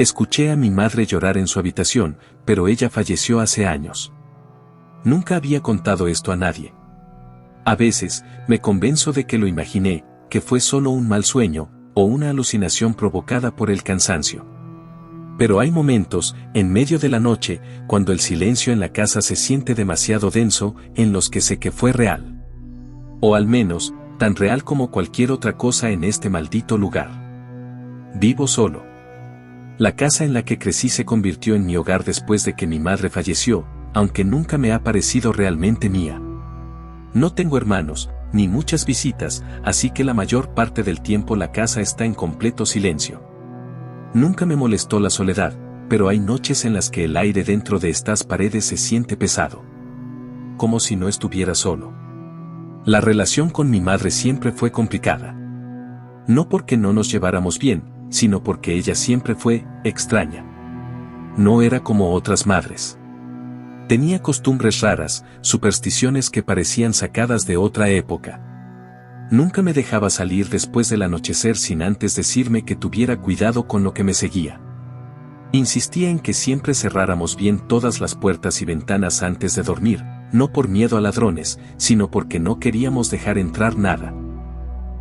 Escuché a mi madre llorar en su habitación, pero ella falleció hace años. Nunca había contado esto a nadie. A veces, me convenzo de que lo imaginé, que fue solo un mal sueño, o una alucinación provocada por el cansancio. Pero hay momentos, en medio de la noche, cuando el silencio en la casa se siente demasiado denso, en los que sé que fue real. O al menos, tan real como cualquier otra cosa en este maldito lugar. Vivo solo. La casa en la que crecí se convirtió en mi hogar después de que mi madre falleció, aunque nunca me ha parecido realmente mía. No tengo hermanos, ni muchas visitas, así que la mayor parte del tiempo la casa está en completo silencio. Nunca me molestó la soledad, pero hay noches en las que el aire dentro de estas paredes se siente pesado. Como si no estuviera solo. La relación con mi madre siempre fue complicada. No porque no nos lleváramos bien, sino porque ella siempre fue extraña. No era como otras madres. Tenía costumbres raras, supersticiones que parecían sacadas de otra época. Nunca me dejaba salir después del anochecer sin antes decirme que tuviera cuidado con lo que me seguía. Insistía en que siempre cerráramos bien todas las puertas y ventanas antes de dormir, no por miedo a ladrones, sino porque no queríamos dejar entrar nada.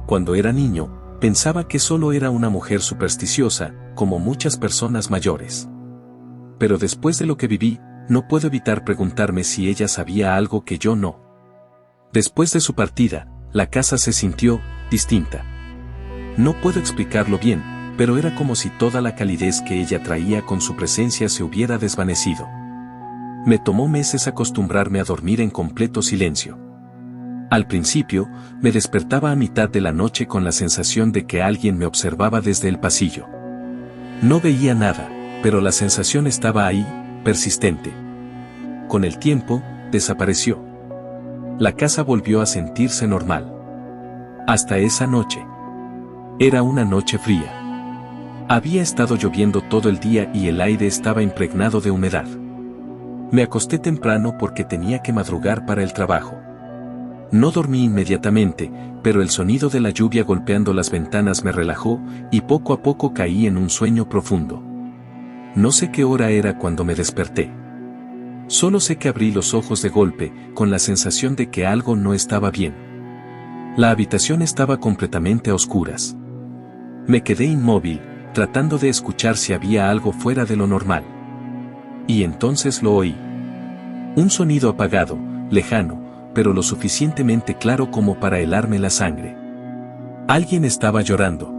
Cuando era niño, pensaba que solo era una mujer supersticiosa, como muchas personas mayores. Pero después de lo que viví, no puedo evitar preguntarme si ella sabía algo que yo no. Después de su partida, la casa se sintió distinta. No puedo explicarlo bien, pero era como si toda la calidez que ella traía con su presencia se hubiera desvanecido. Me tomó meses acostumbrarme a dormir en completo silencio. Al principio, me despertaba a mitad de la noche con la sensación de que alguien me observaba desde el pasillo. No veía nada, pero la sensación estaba ahí, persistente. Con el tiempo, desapareció. La casa volvió a sentirse normal. Hasta esa noche. Era una noche fría. Había estado lloviendo todo el día y el aire estaba impregnado de humedad. Me acosté temprano porque tenía que madrugar para el trabajo. No dormí inmediatamente, pero el sonido de la lluvia golpeando las ventanas me relajó y poco a poco caí en un sueño profundo. No sé qué hora era cuando me desperté. Solo sé que abrí los ojos de golpe, con la sensación de que algo no estaba bien. La habitación estaba completamente a oscuras. Me quedé inmóvil, tratando de escuchar si había algo fuera de lo normal. Y entonces lo oí. Un sonido apagado, lejano, pero lo suficientemente claro como para helarme la sangre. Alguien estaba llorando.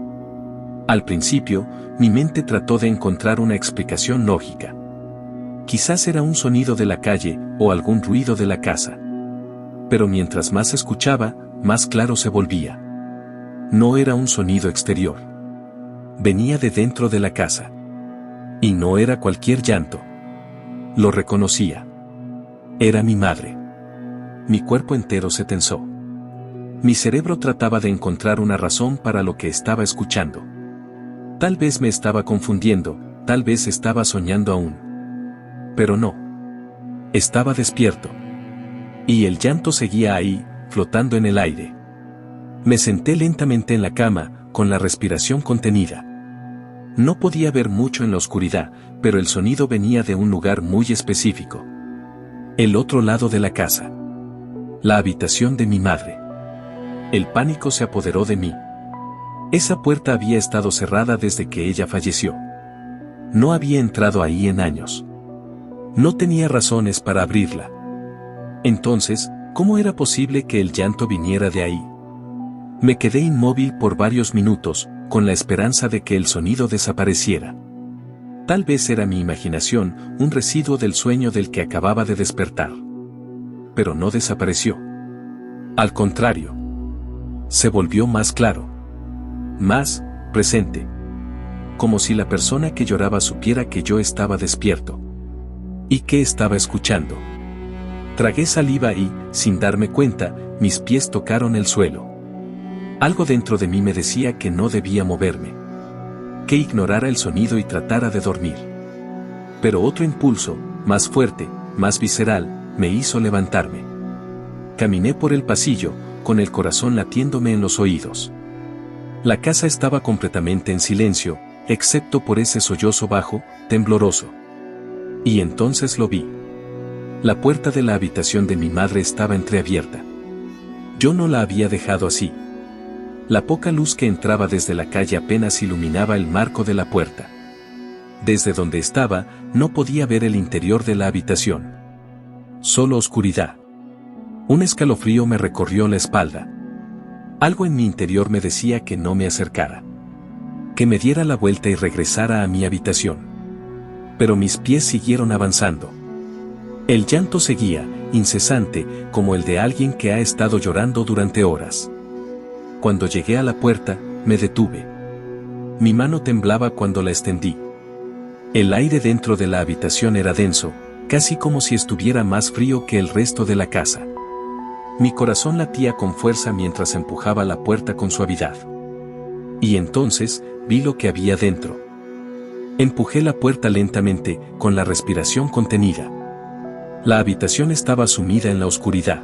Al principio, mi mente trató de encontrar una explicación lógica. Quizás era un sonido de la calle, o algún ruido de la casa. Pero mientras más escuchaba, más claro se volvía. No era un sonido exterior. Venía de dentro de la casa. Y no era cualquier llanto. Lo reconocía. Era mi madre. Mi cuerpo entero se tensó. Mi cerebro trataba de encontrar una razón para lo que estaba escuchando. Tal vez me estaba confundiendo, tal vez estaba soñando aún. Pero no. Estaba despierto. Y el llanto seguía ahí, flotando en el aire. Me senté lentamente en la cama, con la respiración contenida. No podía ver mucho en la oscuridad, pero el sonido venía de un lugar muy específico. El otro lado de la casa. La habitación de mi madre. El pánico se apoderó de mí. Esa puerta había estado cerrada desde que ella falleció. No había entrado ahí en años. No tenía razones para abrirla. Entonces, ¿cómo era posible que el llanto viniera de ahí? Me quedé inmóvil por varios minutos, con la esperanza de que el sonido desapareciera. Tal vez era mi imaginación, un residuo del sueño del que acababa de despertar. Pero no desapareció. Al contrario. Se volvió más claro. Más presente. Como si la persona que lloraba supiera que yo estaba despierto. ¿Y qué estaba escuchando? Tragué saliva y, sin darme cuenta, mis pies tocaron el suelo. Algo dentro de mí me decía que no debía moverme. Que ignorara el sonido y tratara de dormir. Pero otro impulso, más fuerte, más visceral, me hizo levantarme. Caminé por el pasillo, con el corazón latiéndome en los oídos. La casa estaba completamente en silencio, excepto por ese sollozo bajo, tembloroso. Y entonces lo vi. La puerta de la habitación de mi madre estaba entreabierta. Yo no la había dejado así. La poca luz que entraba desde la calle apenas iluminaba el marco de la puerta. Desde donde estaba, no podía ver el interior de la habitación. Solo oscuridad. Un escalofrío me recorrió la espalda. Algo en mi interior me decía que no me acercara. Que me diera la vuelta y regresara a mi habitación. Pero mis pies siguieron avanzando. El llanto seguía, incesante, como el de alguien que ha estado llorando durante horas. Cuando llegué a la puerta, me detuve. Mi mano temblaba cuando la extendí. El aire dentro de la habitación era denso, casi como si estuviera más frío que el resto de la casa. Mi corazón latía con fuerza mientras empujaba la puerta con suavidad. Y entonces, vi lo que había dentro. Empujé la puerta lentamente, con la respiración contenida. La habitación estaba sumida en la oscuridad.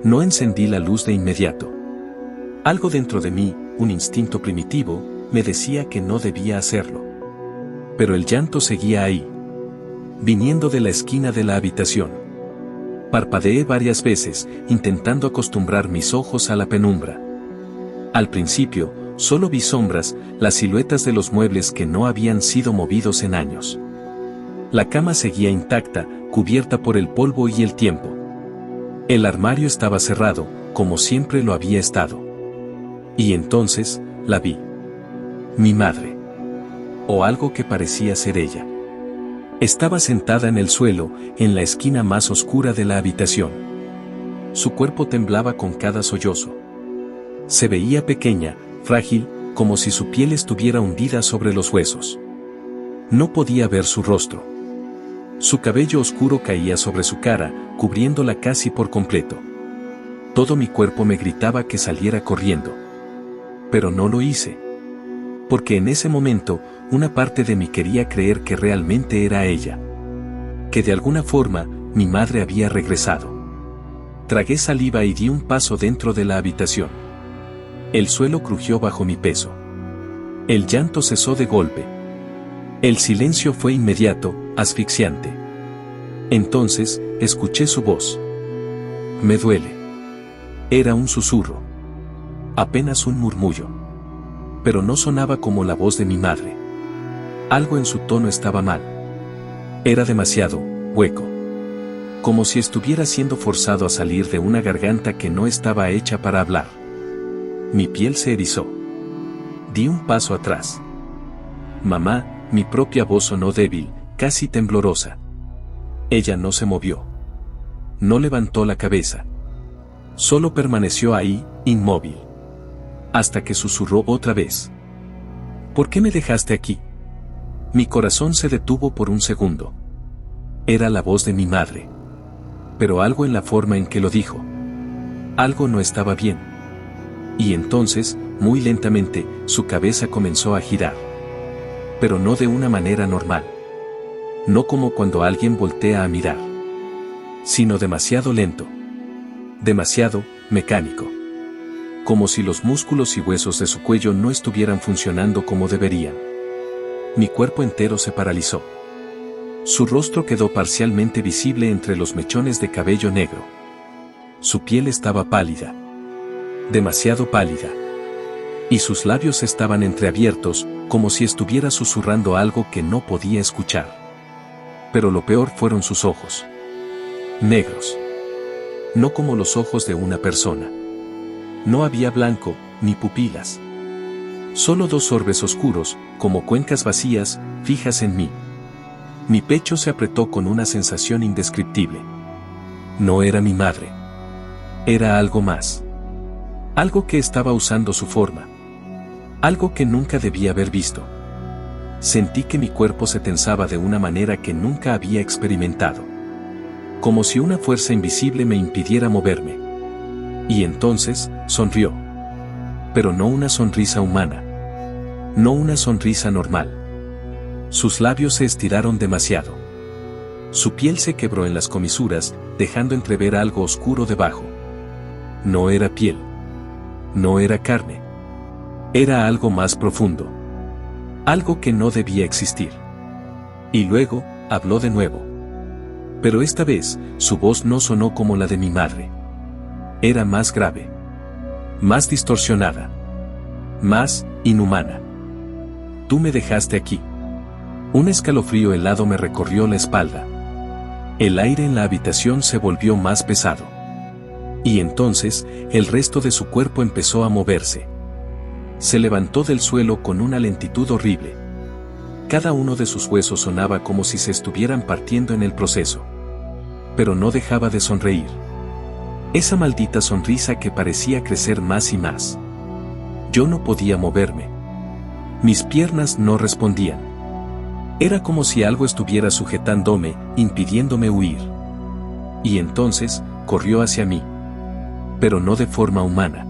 No encendí la luz de inmediato. Algo dentro de mí, un instinto primitivo, me decía que no debía hacerlo. Pero el llanto seguía ahí, viniendo de la esquina de la habitación. Parpadeé varias veces, intentando acostumbrar mis ojos a la penumbra. Al principio, solo vi sombras, las siluetas de los muebles que no habían sido movidos en años. La cama seguía intacta, cubierta por el polvo y el tiempo. El armario estaba cerrado, como siempre lo había estado. Y entonces, la vi. Mi madre. O algo que parecía ser ella. Estaba sentada en el suelo, en la esquina más oscura de la habitación. Su cuerpo temblaba con cada sollozo. Se veía pequeña, frágil, como si su piel estuviera hundida sobre los huesos. No podía ver su rostro. Su cabello oscuro caía sobre su cara, cubriéndola casi por completo. Todo mi cuerpo me gritaba que saliera corriendo. Pero no lo hice. Porque en ese momento, una parte de mí quería creer que realmente era ella. Que de alguna forma, mi madre había regresado. Tragué saliva y di un paso dentro de la habitación. El suelo crujió bajo mi peso. El llanto cesó de golpe. El silencio fue inmediato, asfixiante. Entonces, escuché su voz. Me duele. Era un susurro. Apenas un murmullo. Pero no sonaba como la voz de mi madre. Algo en su tono estaba mal. Era demasiado hueco. Como si estuviera siendo forzado a salir de una garganta que no estaba hecha para hablar. Mi piel se erizó. Di un paso atrás. Mamá, mi propia voz sonó débil, casi temblorosa. Ella no se movió. No levantó la cabeza. Solo permaneció ahí, inmóvil. Hasta que susurró otra vez. ¿Por qué me dejaste aquí? Mi corazón se detuvo por un segundo. Era la voz de mi madre. Pero algo en la forma en que lo dijo. Algo no estaba bien. Y entonces, muy lentamente, su cabeza comenzó a girar. Pero no de una manera normal. No como cuando alguien voltea a mirar. Sino demasiado lento. Demasiado mecánico. Como si los músculos y huesos de su cuello no estuvieran funcionando como deberían. Mi cuerpo entero se paralizó. Su rostro quedó parcialmente visible entre los mechones de cabello negro. Su piel estaba pálida. Demasiado pálida. Y sus labios estaban entreabiertos, como si estuviera susurrando algo que no podía escuchar. Pero lo peor fueron sus ojos. Negros. No como los ojos de una persona. No había blanco, ni pupilas. Solo dos orbes oscuros, como cuencas vacías, fijas en mí. Mi pecho se apretó con una sensación indescriptible. No era mi madre. Era algo más. Algo que estaba usando su forma. Algo que nunca debía haber visto. Sentí que mi cuerpo se tensaba de una manera que nunca había experimentado. Como si una fuerza invisible me impidiera moverme. Y entonces, sonrió. Pero no una sonrisa humana. No una sonrisa normal. Sus labios se estiraron demasiado. Su piel se quebró en las comisuras, dejando entrever algo oscuro debajo. No era piel. No era carne. Era algo más profundo. Algo que no debía existir. Y luego, habló de nuevo. Pero esta vez, su voz no sonó como la de mi madre. Era más grave. Más distorsionada. Más inhumana. Tú me dejaste aquí. Un escalofrío helado me recorrió la espalda. El aire en la habitación se volvió más pesado. Y entonces, el resto de su cuerpo empezó a moverse. Se levantó del suelo con una lentitud horrible. Cada uno de sus huesos sonaba como si se estuvieran partiendo en el proceso. Pero no dejaba de sonreír. Esa maldita sonrisa que parecía crecer más y más. Yo no podía moverme. Mis piernas no respondían. Era como si algo estuviera sujetándome, impidiéndome huir. Y entonces, corrió hacia mí. Pero no de forma humana.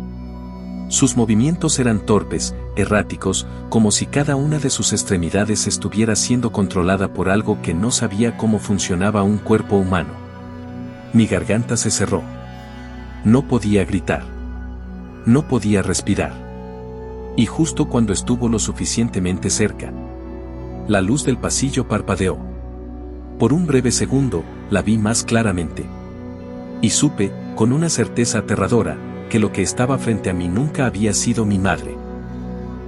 Sus movimientos eran torpes, erráticos, como si cada una de sus extremidades estuviera siendo controlada por algo que no sabía cómo funcionaba un cuerpo humano. Mi garganta se cerró. No podía gritar. No podía respirar. Y justo cuando estuvo lo suficientemente cerca, la luz del pasillo parpadeó. Por un breve segundo, la vi más claramente. Y supe, con una certeza aterradora, que lo que estaba frente a mí nunca había sido mi madre.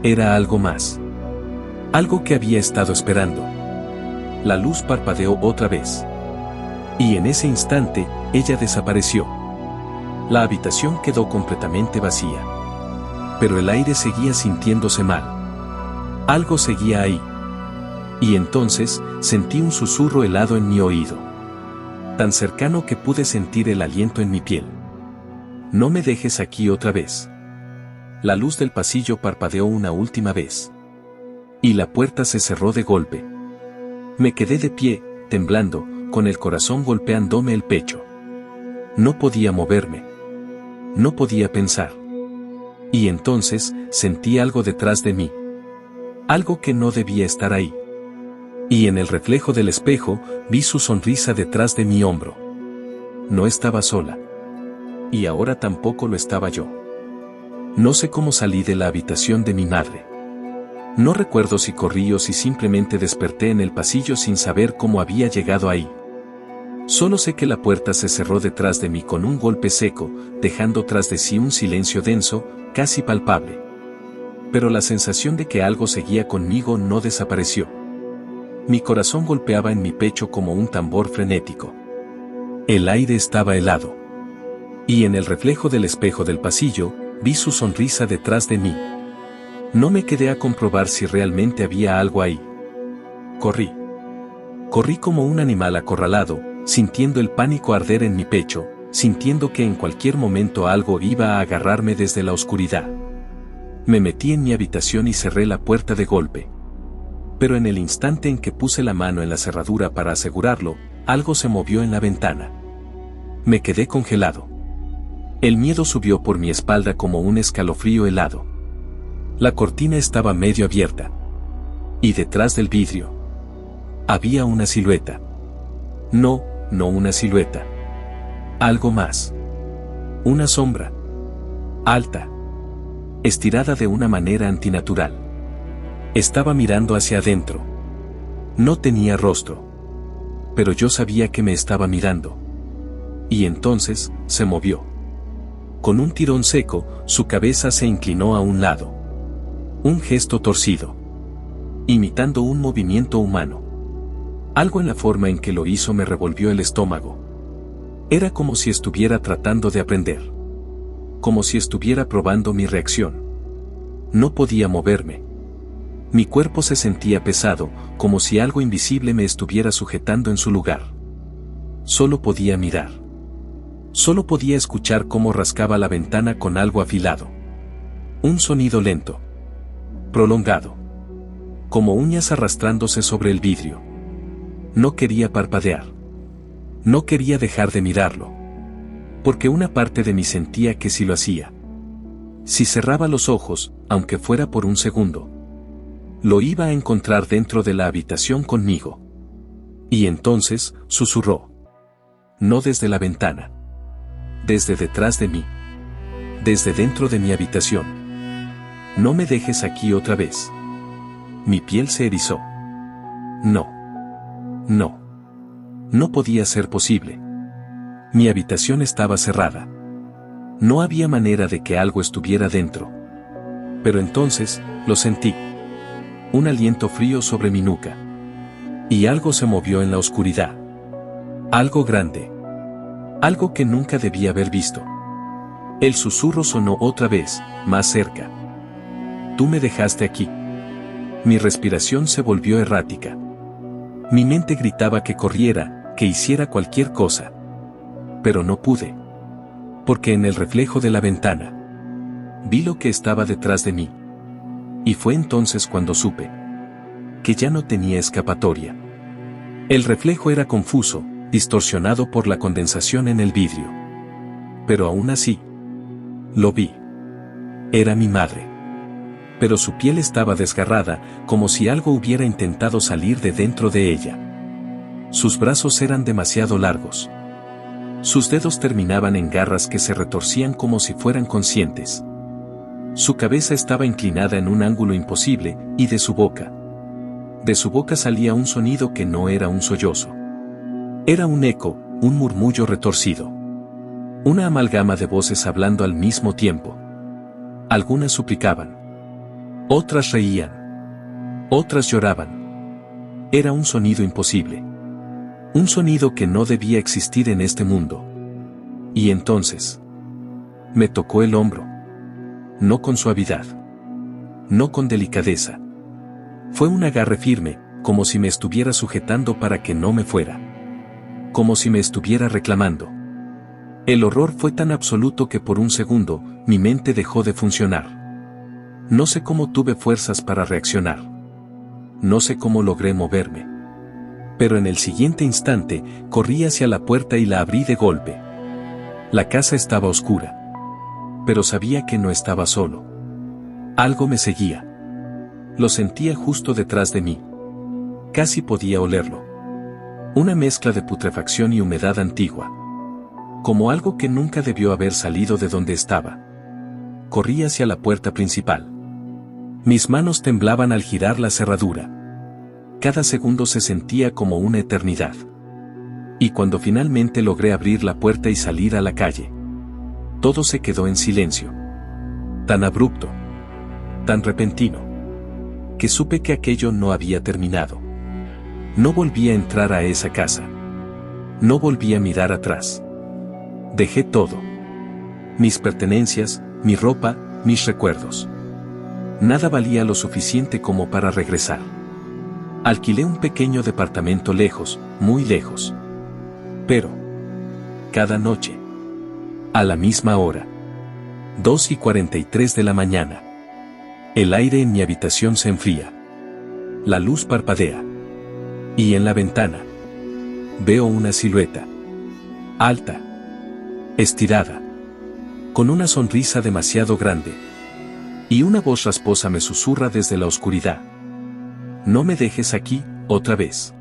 Era algo más. Algo que había estado esperando. La luz parpadeó otra vez. Y en ese instante, ella desapareció. La habitación quedó completamente vacía. Pero el aire seguía sintiéndose mal. Algo seguía ahí. Y entonces, sentí un susurro helado en mi oído. Tan cercano que pude sentir el aliento en mi piel. No me dejes aquí otra vez. La luz del pasillo parpadeó una última vez. Y la puerta se cerró de golpe. Me quedé de pie, temblando, con el corazón golpeándome el pecho. No podía moverme. No podía pensar. Y entonces, sentí algo detrás de mí. Algo que no debía estar ahí. Y en el reflejo del espejo, vi su sonrisa detrás de mi hombro. No estaba sola. Y ahora tampoco lo estaba yo. No sé cómo salí de la habitación de mi madre. No recuerdo si corrí o si simplemente desperté en el pasillo sin saber cómo había llegado ahí. Solo sé que la puerta se cerró detrás de mí con un golpe seco, dejando tras de sí un silencio denso, casi palpable. Pero la sensación de que algo seguía conmigo no desapareció. Mi corazón golpeaba en mi pecho como un tambor frenético. El aire estaba helado. Y en el reflejo del espejo del pasillo, vi su sonrisa detrás de mí. No me quedé a comprobar si realmente había algo ahí. Corrí. Corrí como un animal acorralado, sintiendo el pánico arder en mi pecho, sintiendo que en cualquier momento algo iba a agarrarme desde la oscuridad. Me metí en mi habitación y cerré la puerta de golpe. Pero en el instante en que puse la mano en la cerradura para asegurarlo, algo se movió en la ventana. Me quedé congelado. El miedo subió por mi espalda como un escalofrío helado. La cortina estaba medio abierta. Y detrás del vidrio había una silueta. No una silueta. Algo más. Una sombra. Alta. Estirada de una manera antinatural. Estaba mirando hacia adentro. No tenía rostro. Pero yo sabía que me estaba mirando. Y entonces, se movió. Con un tirón seco, su cabeza se inclinó a un lado. Un gesto torcido. Imitando un movimiento humano. Algo en la forma en que lo hizo me revolvió el estómago. Era como si estuviera tratando de aprender. Como si estuviera probando mi reacción. No podía moverme. Mi cuerpo se sentía pesado, como si algo invisible me estuviera sujetando en su lugar. Solo podía mirar. Solo podía escuchar cómo rascaba la ventana con algo afilado. Un sonido lento. Prolongado. Como uñas arrastrándose sobre el vidrio. No quería parpadear. No quería dejar de mirarlo. Porque una parte de mí sentía que si lo hacía. Si cerraba los ojos, aunque fuera por un segundo. Lo iba a encontrar dentro de la habitación conmigo. Y entonces, susurró. No desde la ventana. Desde detrás de mí. Desde dentro de mi habitación. No me dejes aquí otra vez. mi piel se erizó. No. No. No podía ser posible. Mi habitación estaba cerrada. No había manera de que algo estuviera dentro. Pero entonces, lo sentí. Un aliento frío sobre mi nuca. Y algo se movió en la oscuridad. Algo grande. Algo que nunca debía haber visto. El susurro sonó otra vez, más cerca. Tú me dejaste aquí. Mi respiración se volvió errática. Mi mente gritaba que corriera, que hiciera cualquier cosa. Pero no pude. Porque en el reflejo de la ventana vi lo que estaba detrás de mí. Y fue entonces cuando supe que ya no tenía escapatoria. El reflejo era confuso, distorsionado por la condensación en el vidrio. Pero aún así, lo vi. Era mi madre. Pero su piel estaba desgarrada, como si algo hubiera intentado salir de dentro de ella. Sus brazos eran demasiado largos. Sus dedos terminaban en garras que se retorcían como si fueran conscientes. Su cabeza estaba inclinada en un ángulo imposible, y de su boca salía un sonido que no era un sollozo. Era un eco, un murmullo retorcido. Una amalgama de voces hablando al mismo tiempo. Algunas suplicaban. Otras reían. Otras lloraban. Era un sonido imposible. Un sonido que no debía existir en este mundo. Y entonces me tocó el hombro. No con suavidad. No con delicadeza. Fue un agarre firme, como si me estuviera sujetando para que no me fuera. Como si me estuviera reclamando. El horror fue tan absoluto que por un segundo, mi mente dejó de funcionar. No sé cómo tuve fuerzas para reaccionar. No sé cómo logré moverme. Pero en el siguiente instante, corrí hacia la puerta y la abrí de golpe. La casa estaba oscura. Pero sabía que no estaba solo. Algo me seguía. Lo sentía justo detrás de mí. Casi podía olerlo. Una mezcla de putrefacción y humedad antigua. Como algo que nunca debió haber salido de donde estaba. Corrí hacia la puerta principal. Mis manos temblaban al girar la cerradura. Cada segundo se sentía como una eternidad. Y cuando finalmente logré abrir la puerta y salir a la calle, todo se quedó en silencio. Tan abrupto. Tan repentino. Que supe que aquello no había terminado. No volví a entrar a esa casa. No volví a mirar atrás. Dejé todo. Mis pertenencias, mi ropa, mis recuerdos. Nada valía lo suficiente como para regresar. Alquilé un pequeño departamento lejos, muy lejos. Pero, cada noche, a la misma hora, 2:43 de la mañana, el aire en mi habitación se enfría. La luz parpadea. Y en la ventana, veo una silueta. Alta. Estirada. Con una sonrisa demasiado grande. Y una voz rasposa me susurra desde la oscuridad. No me dejes aquí, otra vez.